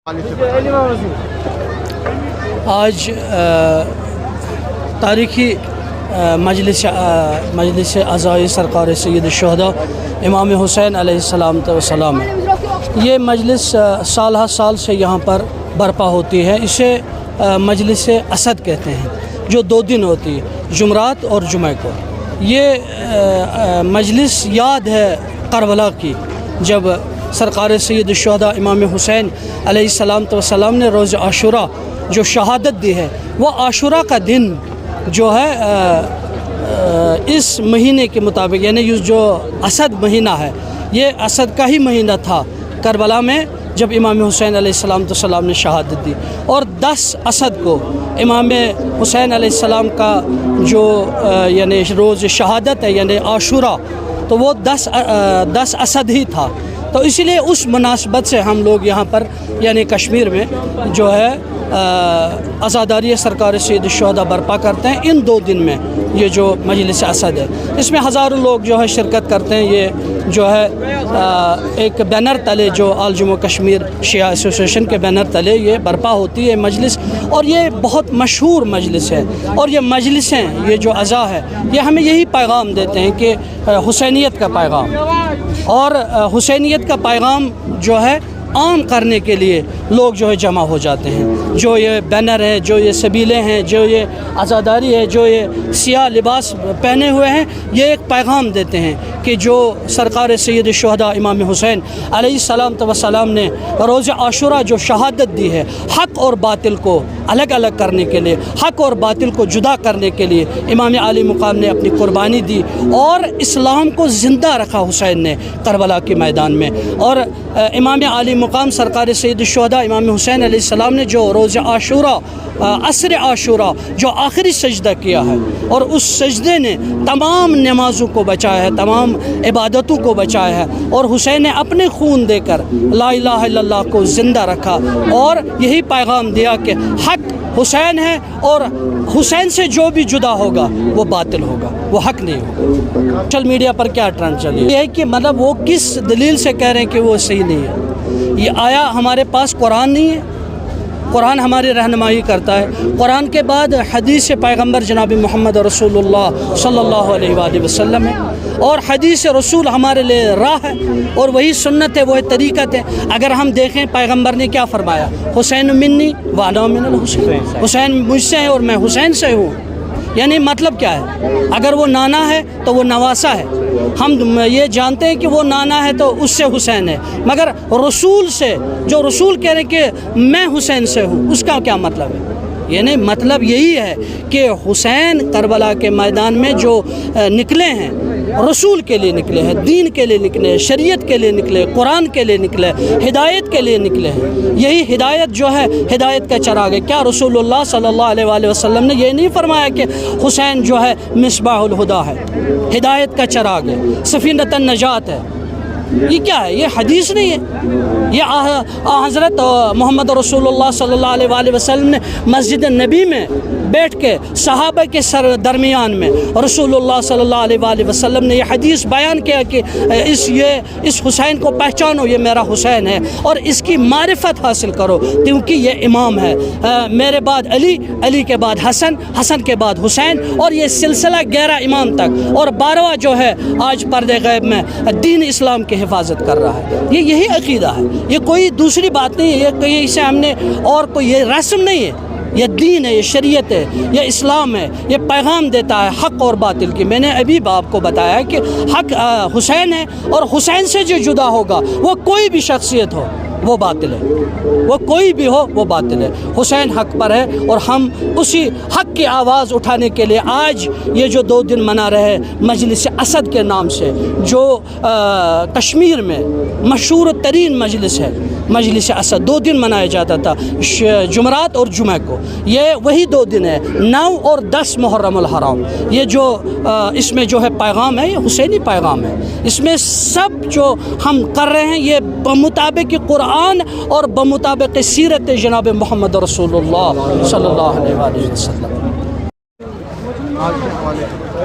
آج تاریخی مجلس عزائی سرکار سید الشہداء امام حسین علیہ السلام ہے۔ یہ مجلس سال ہر سال سے یہاں پر برپا ہوتی ہے۔ اسے مجلس اسد کہتے ہیں، جو 2 دن ہوتی ہے، جمعرات اور جمعہ کو۔ یہ مجلس یاد ہے کربلا کی، جب سرکار سید الشہداء امام حسین علیہ السلام نے روز عاشورہ جو شہادت دی ہے، وہ عاشورہ کا دن جو ہے اس مہینے کے مطابق، یعنی جو اسد مہینہ ہے، یہ اسد کا ہی مہینہ تھا کربلا میں، جب امام حسین علیہ السلام نے شہادت دی۔ اور 10 اسد کو امام حسین علیہ السلام کا جو یعنی روز شہادت ہے، یعنی عاشورہ، تو وہ 10 اسد ہی تھا۔ تو اسی لیے اس مناسبت سے ہم لوگ یہاں پر یعنی کشمیر میں جو ہے عزاداری سرکار سید الشہداء برپا کرتے ہیں ان 2 دن میں۔ یہ جو مجلس اسد ہے، اس میں ہزاروں لوگ جو ہے شرکت کرتے ہیں۔ یہ جو ہے ایک بینر تلے، جو آل جموں کشمیر شیعہ ایسوسیشن کے بینر تلے یہ برپا ہوتی ہے مجلس، اور یہ بہت مشہور مجلس ہے۔ اور یہ مجلسیں، یہ جو اعضاء ہے، یہ ہمیں یہی پیغام دیتے ہیں کہ حسینیت کا پیغام، اور حسینیت کا پیغام جو ہے عام کرنے کے لیے لوگ جو ہے جمع ہو جاتے ہیں۔ جو یہ بینر ہے، جو یہ سبیلیں ہیں، جو یہ عزاداری ہے، جو یہ سیاہ لباس پہنے ہوئے ہیں، یہ ایک پیغام دیتے ہیں کہ جو سرکار سید الشہداء امام حسین علیہ السلام نے روز عاشورہ جو شہادت دی ہے، حق اور باطل کو الگ الگ کرنے کے لیے، حق اور باطل کو جدا کرنے کے لیے امام علی مقام نے اپنی قربانی دی، اور اسلام کو زندہ رکھا حسین نے کربلا کے میدان میں۔ اور امام علی مقام سرکار سید الشہداء امام حسین علیہ السلام نے جو روز عاشورہ، عصر عاشورہ، جو آخری سجدہ کیا ہے، اور اس سجدے نے تمام نمازوں کو بچایا ہے، تمام عبادتوں کو بچایا ہے، اور حسین نے اپنے خون دے کر لا الہ الا اللہ کو زندہ رکھا، اور یہی پیغام دیا کہ حق حسین ہے، اور حسین سے جو بھی جدا ہوگا وہ باطل ہوگا، وہ حق نہیں ہوگا۔ سوشل میڈیا پر کیا ٹرینڈ چلی یہ ہے کہ مطلب وہ کس دلیل سے کہہ رہے ہیں کہ وہ صحیح نہیں ہے۔ یہ آیا ہمارے پاس قرآن نہیں ہے، قرآن ہماری رہنمائی کرتا ہے۔ قرآن کے بعد حدیث پیغمبر جناب محمد رسول اللہ صلی اللہ علیہ وآلہ وسلم ہے، اور حدیث رسول ہمارے لیے راہ ہے، اور وہی سنت ہے، وہی طریقت ہے۔ اگر ہم دیکھیں پیغمبر نے کیا فرمایا، حسین منی وانا من الحسین، حسین مجھ سے ہے اور میں حسین سے ہوں۔ یعنی مطلب کیا ہے، اگر وہ نانا ہے تو وہ نواسا ہے، ہم یہ جانتے ہیں کہ وہ نانا ہے تو اس سے حسین ہے، مگر رسول سے، جو رسول کہہ رہے ہیں کہ میں حسین سے ہوں، اس کا کیا مطلب ہے؟ یعنی مطلب یہی ہے کہ حسین کربلا کے میدان میں جو نکلے ہیں، رسول کے لیے نکلے ہیں، دین کے لیے نکلے ہیں، شریعت کے لیے نکلے، قرآن کے لیے نکلے، ہدایت کے لیے نکلے ہیں۔ یہی ہدایت جو ہے، ہدایت کا چراغ ہے۔ کیا رسول اللہ صلی اللہ علیہ وآلہ وسلم نے یہ نہیں فرمایا کہ حسین جو ہے مصباح الہدا ہے، ہدایت کا چراغ ہے، سفینۃ النجات ہے؟ یہ کیا ہے؟ یہ حدیث نہیں ہے۔ یہ حضرت محمد رسول اللہ صلی اللہ علیہ وآلہ وسلم نے مسجد نبی میں بیٹھ کے صحابہ کے درمیان میں رسول اللہ صلی اللہ علیہ وآلہ وسلم نے یہ حدیث بیان کیا کہ اس حسین کو پہچانو، یہ میرا حسین ہے، اور اس کی معرفت حاصل کرو، کیونکہ یہ امام ہے۔ میرے بعد علی، علی کے بعد حسن، حسن کے بعد حسین، اور یہ سلسلہ 11 امام تک، اور 12واں جو ہے آج پردے غیب میں دین اسلام کی حفاظت کر رہا ہے۔ یہی عقیدہ ہے، یہ کوئی دوسری بات نہیں ہے، یہ کہیں سے ہم نے اور کوئی یہ رسم نہیں ہے، یہ دین ہے، یہ شریعت ہے، یہ اسلام ہے، یہ پیغام دیتا ہے حق اور باطل کی۔ میں نے ابھی آپ کو بتایا کہ حق حسین ہے، اور حسین سے جو جدا ہوگا وہ کوئی بھی شخصیت ہو وہ باطل ہے، وہ کوئی بھی ہو وہ باطل ہے۔ حسین حق پر ہے، اور ہم اسی حق کی آواز اٹھانے کے لیے آج یہ جو 2 دن منا رہے مجلس اسد کے نام سے، جو کشمیر میں مشہور ترین مجلس ہے، مجلس اسد 2 دن منایا جاتا تھا، جمعرات اور جمعہ کو۔ یہ وہی 2 دن ہے، 9 اور 10 محرم الحرام۔ یہ جو اس میں جو ہے پیغام ہے، یہ حسینی پیغام ہے۔ اس میں سب جو ہم کر رہے ہیں یہ بمطابق قرآن اور بمطابق سیرت جناب محمد رسول اللہ صلی اللہ علیہ وسلم۔